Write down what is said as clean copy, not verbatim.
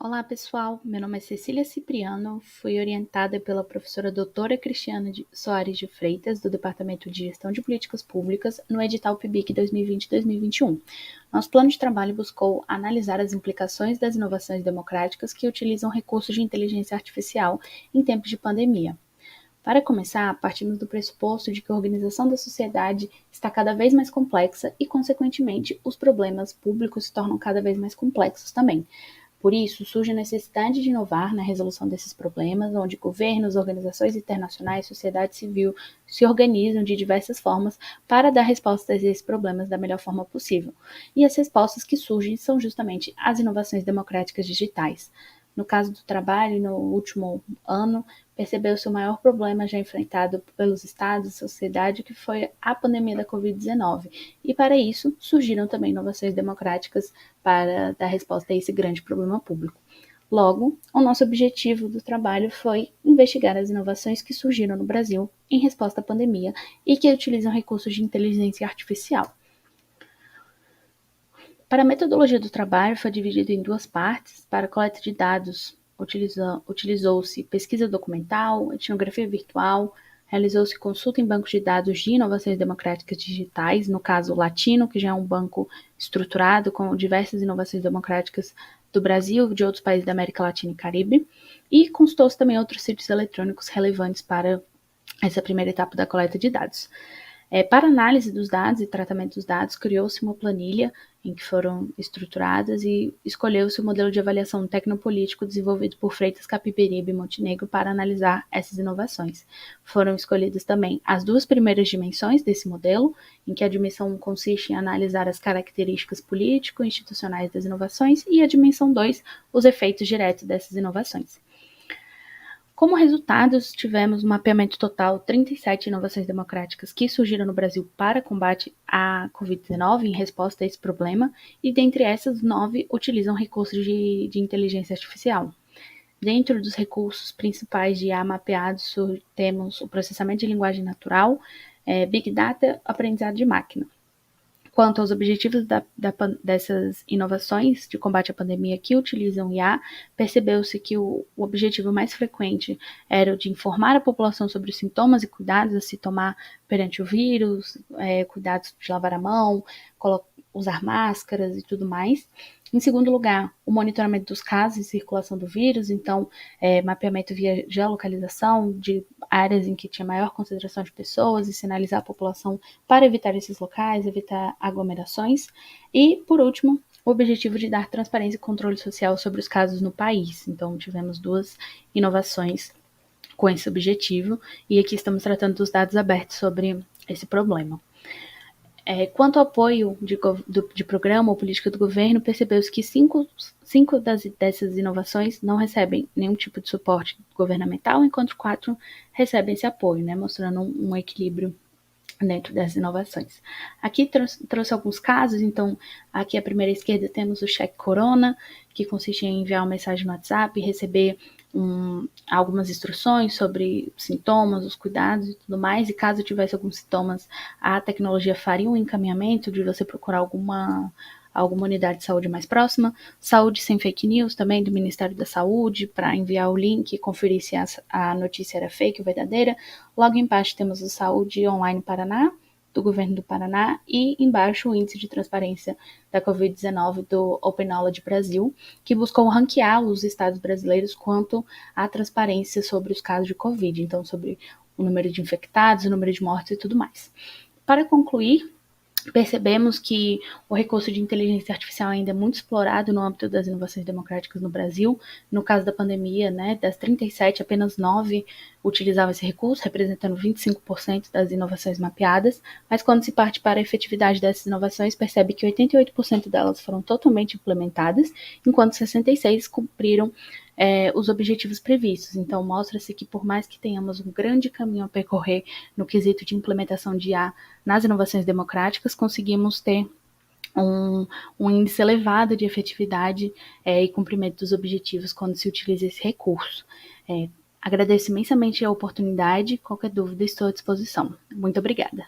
Olá, pessoal. Meu nome é Cecília Cipriano. Fui orientada pela professora doutora Cristiana Soares de Freitas, do Departamento de Gestão de Políticas Públicas, no edital PIBIC 2020-2021. Nosso plano de trabalho buscou analisar as implicações das inovações democráticas que utilizam recursos de inteligência artificial em tempos de pandemia. Para começar, partimos do pressuposto de que a organização da sociedade está cada vez mais complexa e, consequentemente, os problemas públicos se tornam cada vez mais complexos também. Por isso, surge a necessidade de inovar na resolução desses problemas, onde governos, organizações internacionais e sociedade civil se organizam de diversas formas para dar respostas a esses problemas da melhor forma possível. E as respostas que surgem são justamente as inovações democráticas digitais. No caso do trabalho, no último ano, percebeu-se o maior problema já enfrentado pelos estados e sociedade, que foi a pandemia da Covid-19. E para isso, surgiram também inovações democráticas para dar resposta a esse grande problema público. Logo, o nosso objetivo do trabalho foi investigar as inovações que surgiram no Brasil em resposta à pandemia e que utilizam recursos de inteligência artificial. Para a metodologia do trabalho, foi dividido em duas partes. Para a coleta de dados, utilizou-se pesquisa documental, etnografia virtual, realizou-se consulta em bancos de dados de inovações democráticas digitais, no caso Latino, que já é um banco estruturado com diversas inovações democráticas do Brasil, de outros países da América Latina e Caribe, e consultou-se também outros sítios eletrônicos relevantes para essa primeira etapa da coleta de dados. Para análise dos dados e tratamento dos dados, criou-se uma planilha em que foram estruturadas e escolheu-se o modelo de avaliação tecnopolítico desenvolvido por Freitas Capiberibe e Montenegro para analisar essas inovações. Foram escolhidas também as duas primeiras dimensões desse modelo, em que a dimensão 1 consiste em analisar as características político-institucionais das inovações, e a dimensão 2, os efeitos diretos dessas inovações. Como resultados, tivemos um mapeamento total de 37 inovações democráticas que surgiram no Brasil para combate à Covid-19 em resposta a esse problema, e dentre essas, 9 utilizam recursos de inteligência artificial. Dentro dos recursos principais de IA mapeados, temos o processamento de linguagem natural, Big Data, aprendizado de máquina. Quanto aos objetivos dessas inovações de combate à pandemia que utilizam IA, percebeu-se que o objetivo mais frequente era o de informar a população sobre os sintomas e cuidados a se tomar perante o vírus, cuidados de lavar a mão, usar máscaras e tudo mais. Em segundo lugar, o monitoramento dos casos e circulação do vírus, então, mapeamento via geolocalização de áreas em que tinha maior concentração de pessoas e sinalizar a população para evitar esses locais, evitar aglomerações. E, por último, o objetivo de dar transparência e controle social sobre os casos no país. Então, tivemos duas inovações com esse objetivo, e aqui estamos tratando dos dados abertos sobre esse problema. Quanto ao apoio de programa ou política do governo, percebeu-se que cinco dessas inovações não recebem nenhum tipo de suporte governamental, enquanto 4 recebem esse apoio, né, mostrando um equilíbrio dentro das inovações. Aqui trouxe alguns casos, então aqui à primeira esquerda temos o cheque corona, que consiste em enviar uma mensagem no WhatsApp e receber algumas instruções sobre sintomas, os cuidados e tudo mais, e caso tivesse alguns sintomas, a tecnologia faria um encaminhamento de você procurar alguma unidade de saúde mais próxima. Saúde sem fake news também, do Ministério da Saúde, para enviar o link e conferir se a notícia era fake ou verdadeira. Logo embaixo temos o Saúde Online Paraná, do Governo do Paraná, e embaixo o Índice de Transparência da Covid-19 do Open Knowledge Brasil, que buscou ranquear os estados brasileiros quanto à transparência sobre os casos de Covid, então sobre o número de infectados, o número de mortes e tudo mais. Para concluir, percebemos que o recurso de inteligência artificial ainda é muito explorado no âmbito das inovações democráticas no Brasil. No caso da pandemia, né, das 37, apenas 9 utilizavam esse recurso, representando 25% das inovações mapeadas, mas quando se parte para a efetividade dessas inovações, percebe que 88% delas foram totalmente implementadas, enquanto 66 cumpriram os objetivos previstos. Então, mostra-se que, por mais que tenhamos um grande caminho a percorrer no quesito de implementação de IA nas inovações democráticas, conseguimos ter um índice elevado de efetividade e cumprimento dos objetivos quando se utiliza esse recurso. Agradeço imensamente a oportunidade. Qualquer dúvida, estou à disposição. Muito obrigada.